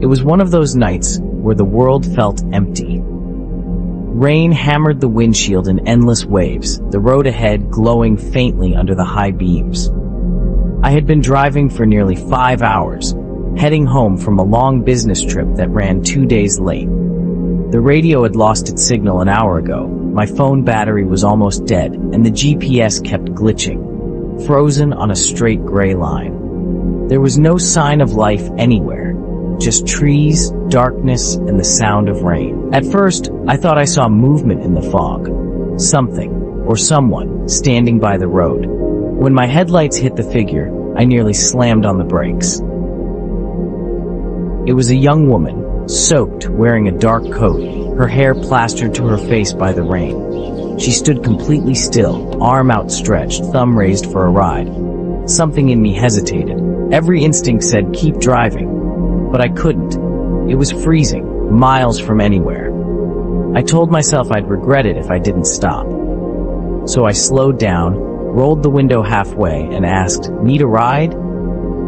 It was one of those nights where the world felt empty. Rain hammered the windshield in endless waves, the road ahead glowing faintly under the high beams. I had been driving for nearly 5 hours, heading home from a long business trip that ran 2 days late. The radio had lost its signal an hour ago, my phone battery was almost dead, and the GPS kept glitching, frozen on a straight gray line. There was no sign of life anywhere, just trees, darkness, and the sound of rain. At first, I thought I saw movement in the fog. Something, or someone, standing by the road. When my headlights hit the figure, I nearly slammed on the brakes. It was a young woman, soaked, wearing a dark coat, her hair plastered to her face by the rain. She stood completely still, arm outstretched, thumb raised for a ride. Something in me hesitated. Every instinct said, keep driving. But I couldn't. It was freezing, miles from anywhere. I told myself I'd regret it if I didn't stop. So I slowed down, rolled the window halfway, and asked, "Need a ride?"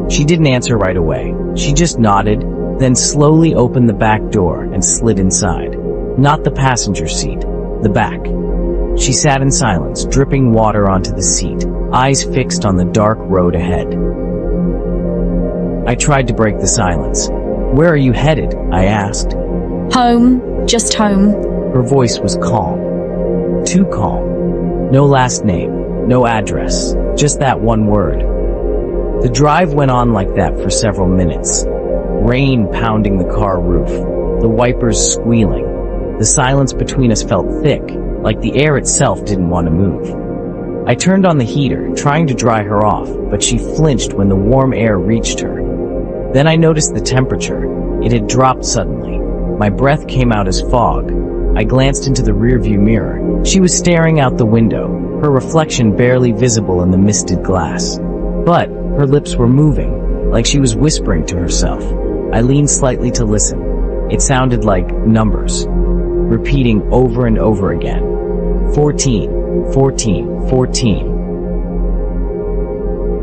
She didn't answer right away. She just nodded, then slowly opened the back door and slid inside. Not the passenger seat, the back. She sat in silence, dripping water onto the seat, eyes fixed on the dark road ahead. I tried to break the silence. "Where are you headed?" I asked. Home, just home. Her voice was calm. Too calm. No last name, no address, just that one word. The drive went on like that for several minutes. Rain pounding the car roof, the wipers squealing. The silence between us felt thick, like the air itself didn't want to move. I turned on the heater, trying to dry her off, but she flinched when the warm air reached her. Then I noticed the temperature. It had dropped suddenly. My breath came out as fog. I glanced into the rearview mirror. She was staring out the window, her reflection barely visible in the misted glass. But her lips were moving, like she was whispering to herself. I leaned slightly to listen. It sounded like numbers, repeating over and over again. 14, 14, 14.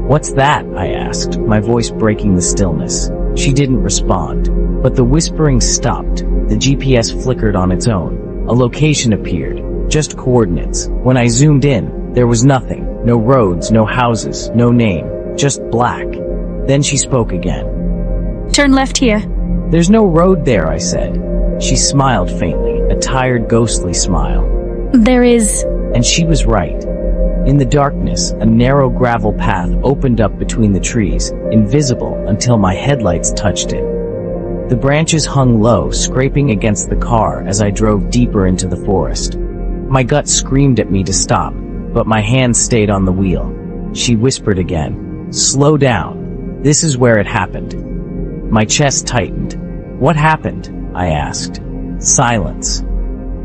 "What's that?" I asked, my voice breaking the stillness. She didn't respond, but the whispering stopped. The GPS flickered on its own. A location appeared, just coordinates. When I zoomed in, there was nothing. No roads, no houses, no name, just black. Then she spoke again. Turn left here. "There's no road there," I said. She smiled faintly, a tired, ghostly smile. There is. And she was right. In the darkness, a narrow gravel path opened up between the trees, invisible until my headlights touched it. The branches hung low, scraping against the car as I drove deeper into the forest. My gut screamed at me to stop, but my hand stayed on the wheel. She whispered again, "Slow down. This is where it happened." My chest tightened. "What happened?" I asked. Silence.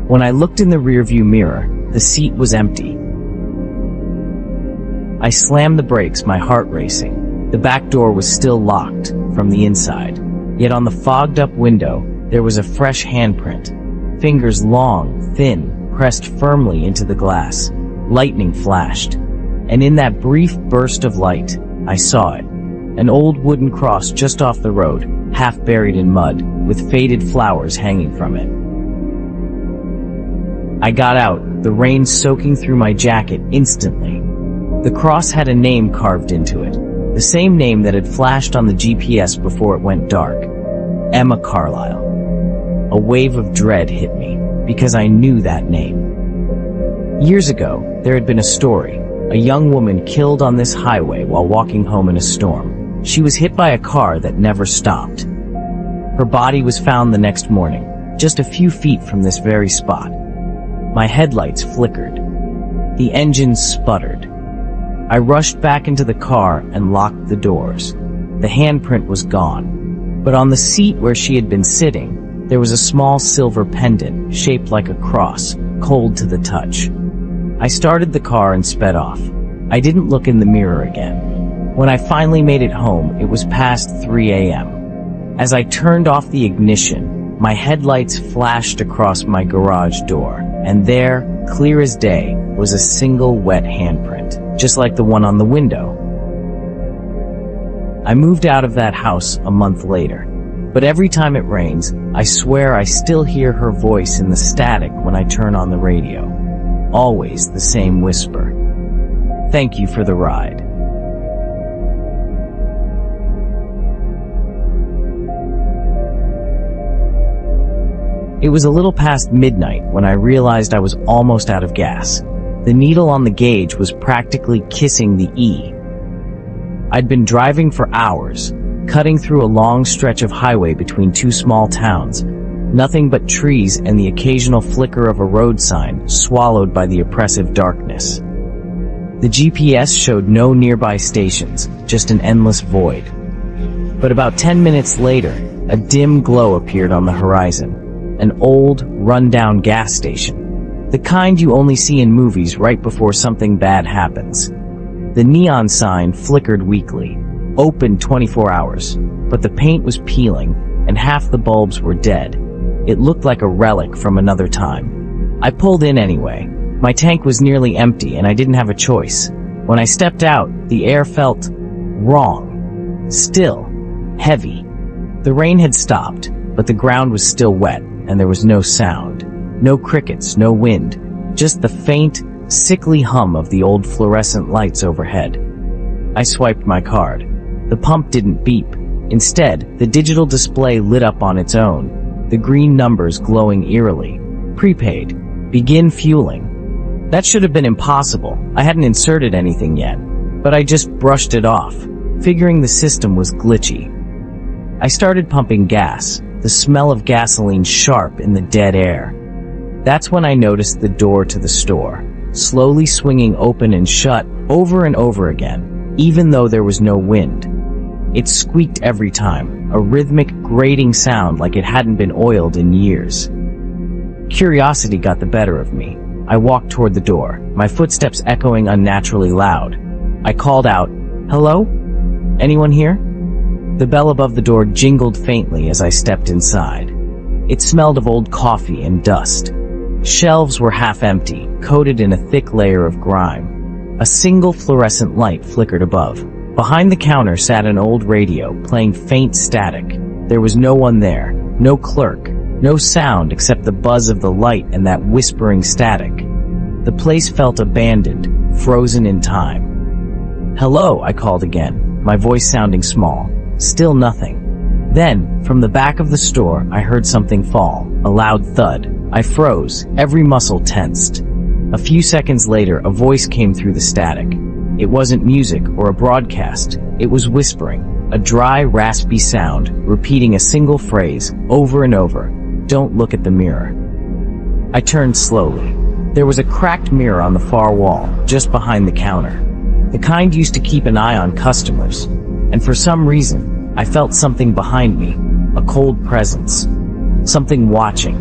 When I looked in the rearview mirror, the seat was empty. I slammed the brakes, my heart racing. The back door was still locked from the inside. Yet on the fogged-up window, there was a fresh handprint. Fingers long, thin, pressed firmly into the glass. Lightning flashed. And in that brief burst of light, I saw it. An old wooden cross just off the road, half buried in mud, with faded flowers hanging from it. I got out, the rain soaking through my jacket instantly. The cross had a name carved into it, the same name that had flashed on the GPS before it went dark. Emma Carlisle. A wave of dread hit me, because I knew that name. Years ago, there had been a story. A young woman killed on this highway while walking home in a storm. She was hit by a car that never stopped. Her body was found the next morning, just a few feet from this very spot. My headlights flickered. The engine sputtered. I rushed back into the car and locked the doors. The handprint was gone. But on the seat where she had been sitting, there was a small silver pendant shaped like a cross, cold to the touch. I started the car and sped off. I didn't look in the mirror again. When I finally made it home, it was past 3 a.m. As I turned off the ignition, my headlights flashed across my garage door, and there, clear as day, was a single wet handprint, just like the one on the window. I moved out of that house a month later. But every time it rains, I swear I still hear her voice in the static when I turn on the radio. Always the same whisper. Thank you for the ride. It was a little past midnight when I realized I was almost out of gas. The needle on the gauge was practically kissing the E. I'd been driving for hours, cutting through a long stretch of highway between two small towns. Nothing but trees and the occasional flicker of a road sign, swallowed by the oppressive darkness. The GPS showed no nearby stations, just an endless void. But about 10 minutes later, a dim glow appeared on the horizon. An old, run-down gas station. The kind you only see in movies right before something bad happens. The neon sign flickered weakly, open 24 hours, but the paint was peeling, and half the bulbs were dead. It looked like a relic from another time. I pulled in anyway. My tank was nearly empty, and I didn't have a choice. When I stepped out, the air felt wrong. Still. Heavy. The rain had stopped, but the ground was still wet, and there was no sound. No crickets, no wind. Just the faint, sickly hum of the old fluorescent lights overhead. I swiped my card. The pump didn't beep. Instead, the digital display lit up on its own, the green numbers glowing eerily. Prepaid. Begin fueling. That should have been impossible. I hadn't inserted anything yet, but I just brushed it off, figuring the system was glitchy. I started pumping gas, the smell of gasoline sharp in the dead air. That's when I noticed the door to the store, slowly swinging open and shut over and over again, even though there was no wind. It squeaked every time, a rhythmic, grating sound like it hadn't been oiled in years. Curiosity got the better of me. I walked toward the door, my footsteps echoing unnaturally loud. I called out, "Hello? Anyone here?" The bell above the door jingled faintly as I stepped inside. It smelled of old coffee and dust. Shelves were half empty, coated in a thick layer of grime. A single fluorescent light flickered above. Behind the counter sat an old radio, playing faint static. There was no one there, no clerk, no sound except the buzz of the light and that whispering static. The place felt abandoned, frozen in time. "Hello," I called again, my voice sounding small. Still nothing. Then, from the back of the store, I heard something fall, a loud thud. I froze, every muscle tensed. A few seconds later, a voice came through the static. It wasn't music or a broadcast. It was whispering, a dry, raspy sound, repeating a single phrase, over and over. "Don't look at the mirror." I turned slowly. There was a cracked mirror on the far wall, just behind the counter. The kind used to keep an eye on customers. And for some reason, I felt something behind me, a cold presence. Something watching.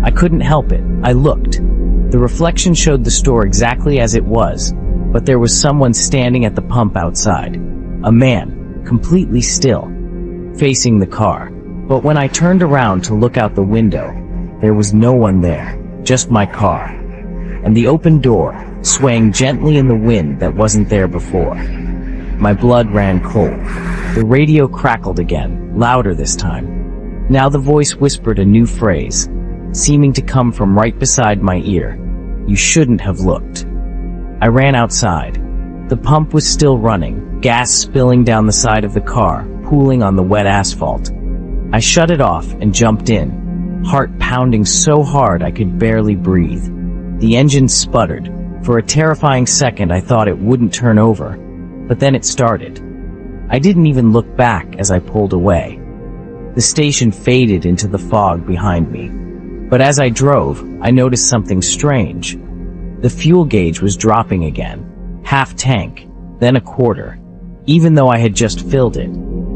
I couldn't help it. I looked. The reflection showed the store exactly as it was, but there was someone standing at the pump outside. A man, completely still, facing the car. But when I turned around to look out the window, there was no one there, just my car. And the open door, swaying gently in the wind that wasn't there before. My blood ran cold. The radio crackled again, louder this time. Now the voice whispered a new phrase, seeming to come from right beside my ear. "You shouldn't have looked." I ran outside. The pump was still running, gas spilling down the side of the car, pooling on the wet asphalt. I shut it off and jumped in, heart pounding so hard I could barely breathe. The engine sputtered. For a terrifying second I thought it wouldn't turn over. But then it started. I didn't even look back as I pulled away. The station faded into the fog behind me. But as I drove, I noticed something strange. The fuel gauge was dropping again. Half tank, then a quarter. Even though I had just filled it,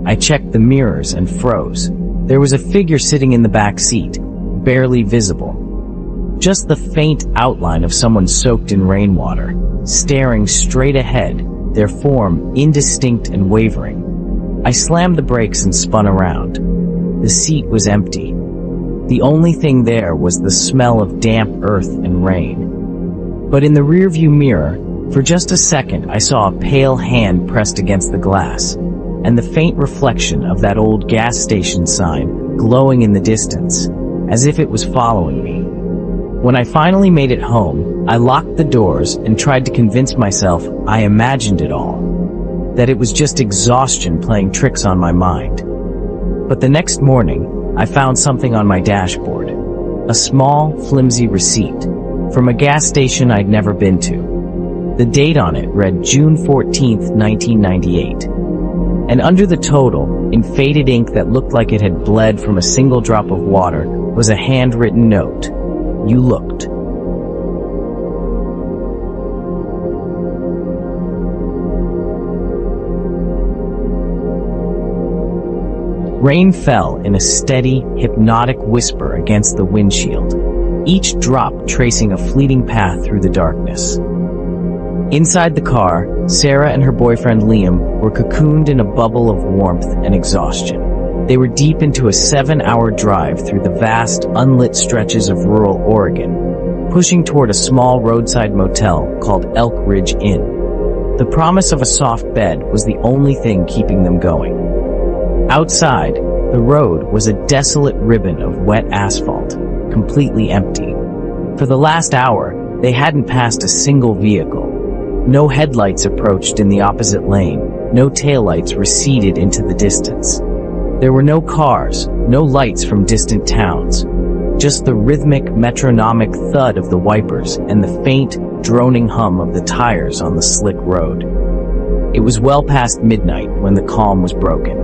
I checked the mirrors and froze. There was a figure sitting in the back seat, barely visible. Just the faint outline of someone soaked in rainwater, staring straight ahead, their form indistinct and wavering. I slammed the brakes and spun around. The seat was empty. The only thing there was the smell of damp earth and rain. But in the rearview mirror, for just a second I saw a pale hand pressed against the glass. and the faint reflection of that old gas station sign glowing in the distance, as if it was following me. When I finally made it home, I locked the doors and tried to convince myself I imagined it all, that it was just exhaustion playing tricks on my mind. But the next morning, I found something on my dashboard, a small, flimsy receipt from a gas station I'd never been to. The date on it read June 14th, 1998. And under the total, in faded ink that looked like it had bled from a single drop of water, was a handwritten note. You looked. Rain fell in a steady, hypnotic whisper against the windshield, each drop tracing a fleeting path through the darkness. Inside the car, Sarah and her boyfriend Liam were cocooned in a bubble of warmth and exhaustion. They were deep into a 7-hour drive through the vast, unlit stretches of rural Oregon, pushing toward a small roadside motel called Elk Ridge Inn. The promise of a soft bed was the only thing keeping them going. Outside, the road was a desolate ribbon of wet asphalt, completely empty. For the last hour, they hadn't passed a single vehicle. No headlights approached in the opposite lane, no taillights receded into the distance. There were no cars, no lights from distant towns, just the rhythmic, metronomic thud of the wipers and the faint, droning hum of the tires on the slick road. It was well past midnight when the calm was broken.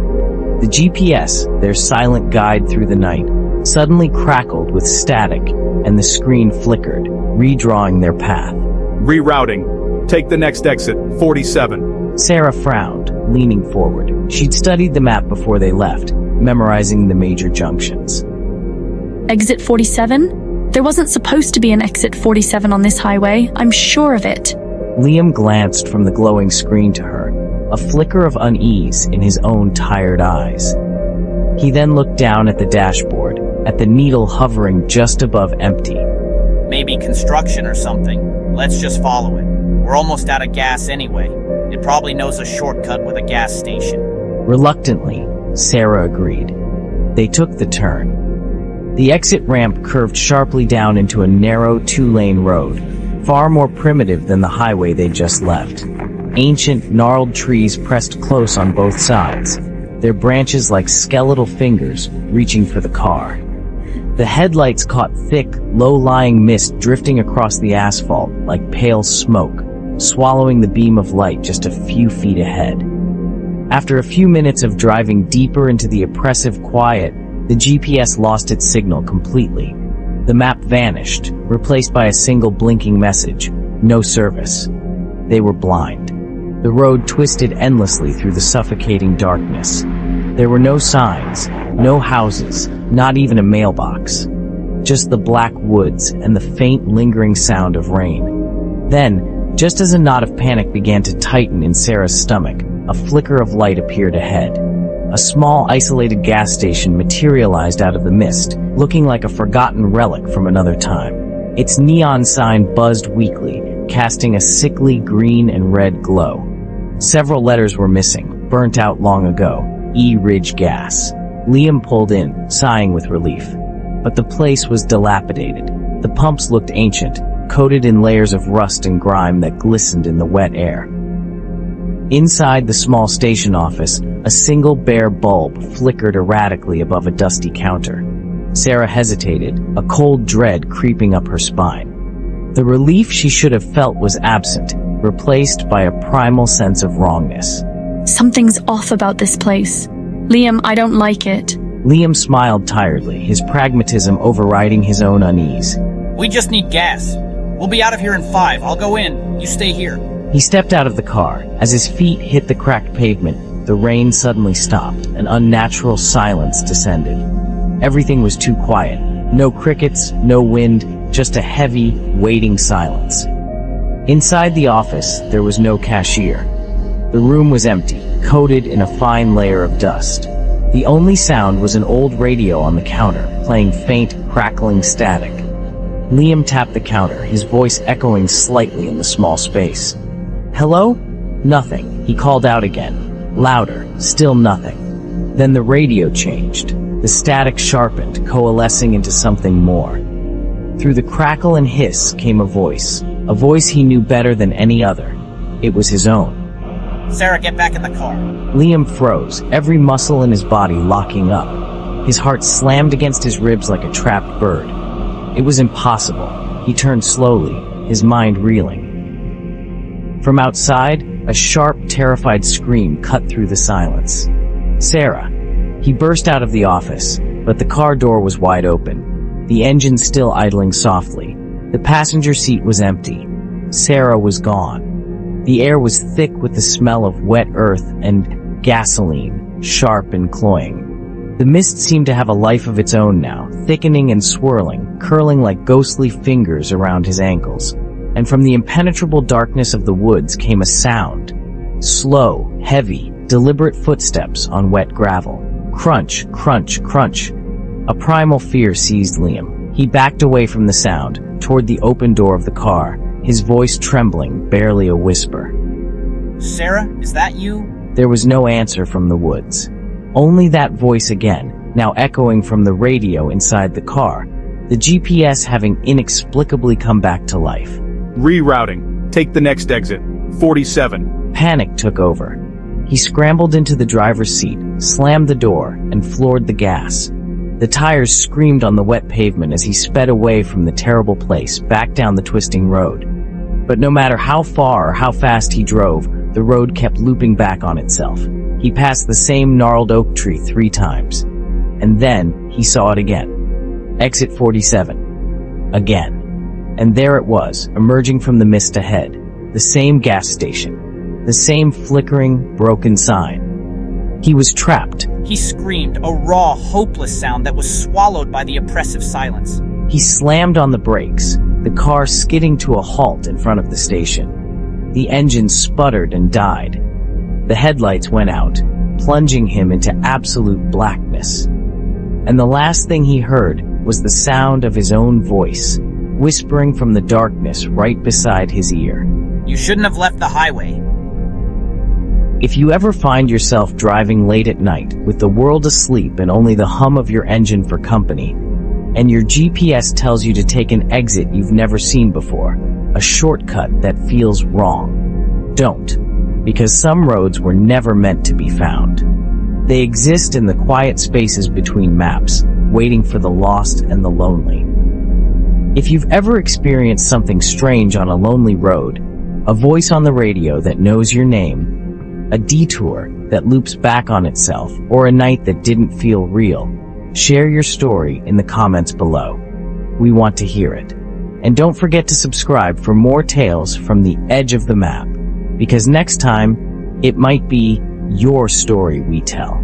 The GPS, their silent guide through the night, suddenly crackled with static, and the screen flickered, redrawing their path. Rerouting. Take the next exit, 47. Sarah frowned, leaning forward. She'd studied the map before they left, memorizing the major junctions. Exit 47? There wasn't supposed to be an exit 47 on this highway. I'm sure of it. Liam glanced from the glowing screen to her, a flicker of unease in his own tired eyes. He then looked down at the dashboard, at the needle hovering just above empty. Maybe construction or something. Let's just follow it. We're almost out of gas anyway. It probably knows a shortcut with a gas station. Reluctantly, Sarah agreed. They took the turn. The exit ramp curved sharply down into a narrow 2-lane road, far more primitive than the highway they'd just left. Ancient, gnarled trees pressed close on both sides, their branches like skeletal fingers reaching for the car. The headlights caught thick, low-lying mist drifting across the asphalt like pale smoke, swallowing the beam of light just a few feet ahead. After a few minutes of driving deeper into the oppressive quiet, the GPS lost its signal completely. The map vanished, replaced by a single blinking message: no service. They were blind. The road twisted endlessly through the suffocating darkness. There were no signs, no houses, not even a mailbox. Just the black woods and the faint, lingering sound of rain. Then, just as a knot of panic began to tighten in Sarah's stomach, a flicker of light appeared ahead. A small, isolated gas station materialized out of the mist, looking like a forgotten relic from another time. Its neon sign buzzed weakly, casting a sickly green and red glow. Several letters were missing, burnt out long ago. E. Ridge Gas. Liam pulled in, sighing with relief. But the place was dilapidated. The pumps looked ancient, coated in layers of rust and grime that glistened in the wet air. Inside the small station office, a single bare bulb flickered erratically above a dusty counter. Sarah hesitated, a cold dread creeping up her spine. The relief she should have felt was absent, replaced by a primal sense of wrongness. Something's off about this place. Liam, I don't like it. Liam smiled tiredly, his pragmatism overriding his own unease. We just need gas. We'll be out of here in 5. I'll go in. You stay here. He stepped out of the car. As his feet hit the cracked pavement, the rain suddenly stopped. An unnatural silence descended. Everything was too quiet. No crickets, no wind, just a heavy, waiting silence. Inside the office, there was no cashier. The room was empty, coated in a fine layer of dust. The only sound was an old radio on the counter, playing faint, crackling static. Liam tapped the counter, his voice echoing slightly in the small space. Hello? Nothing. He called out again, Louder, still nothing. Then the radio changed. The static sharpened, coalescing into something more. Through the crackle and hiss came a voice he knew better than any other. It was his own. Sarah, get back in the car. Liam froze, every muscle in his body locking up. His heart slammed against his ribs like a trapped bird. It was impossible. He turned slowly, his mind reeling. From outside, a sharp, terrified scream cut through the silence. Sarah. He burst out of the office, but the car door was wide open, the engine still idling softly. The passenger seat was empty. Sarah was gone. The air was thick with the smell of wet earth and gasoline, sharp and cloying. The mist seemed to have a life of its own now, thickening and swirling, curling like ghostly fingers around his ankles. And from the impenetrable darkness of the woods came a sound. Slow, heavy, deliberate footsteps on wet gravel. Crunch, crunch, crunch. A primal fear seized Liam. He backed away from the sound, toward the open door of the car, his voice trembling, barely a whisper. Sarah, is that you? There was no answer from the woods. Only that voice again, now echoing from the radio inside the car, the GPS having inexplicably come back to life. Rerouting. Take the next exit. 47. Panic took over. He scrambled into the driver's seat, slammed the door, and floored the gas. The tires screamed on the wet pavement as he sped away from the terrible place, back down the twisting road. But no matter how far or how fast he drove, the road kept looping back on itself. He passed the same gnarled oak tree 3 times. And then, he saw it again. Exit 47. Again. And there it was, emerging from the mist ahead. The same gas station. The same flickering, broken sign. He was trapped. He screamed, a raw, hopeless sound that was swallowed by the oppressive silence. He slammed on the brakes, the car skidding to a halt in front of the station. The engine sputtered and died. The headlights went out, plunging him into absolute blackness. And the last thing he heard was the sound of his own voice, whispering from the darkness right beside his ear. You shouldn't have left the highway. If you ever find yourself driving late at night with the world asleep and only the hum of your engine for company, and your GPS tells you to take an exit you've never seen before, a shortcut that feels wrong, don't, because some roads were never meant to be found. They exist in the quiet spaces between maps, waiting for the lost and the lonely. If you've ever experienced something strange on a lonely road, a voice on the radio that knows your name, a detour that loops back on itself, or a night that didn't feel real, share your story in the comments below. We want to hear it. And don't forget to subscribe for more tales from the edge of the map, because next time, it might be your story we tell.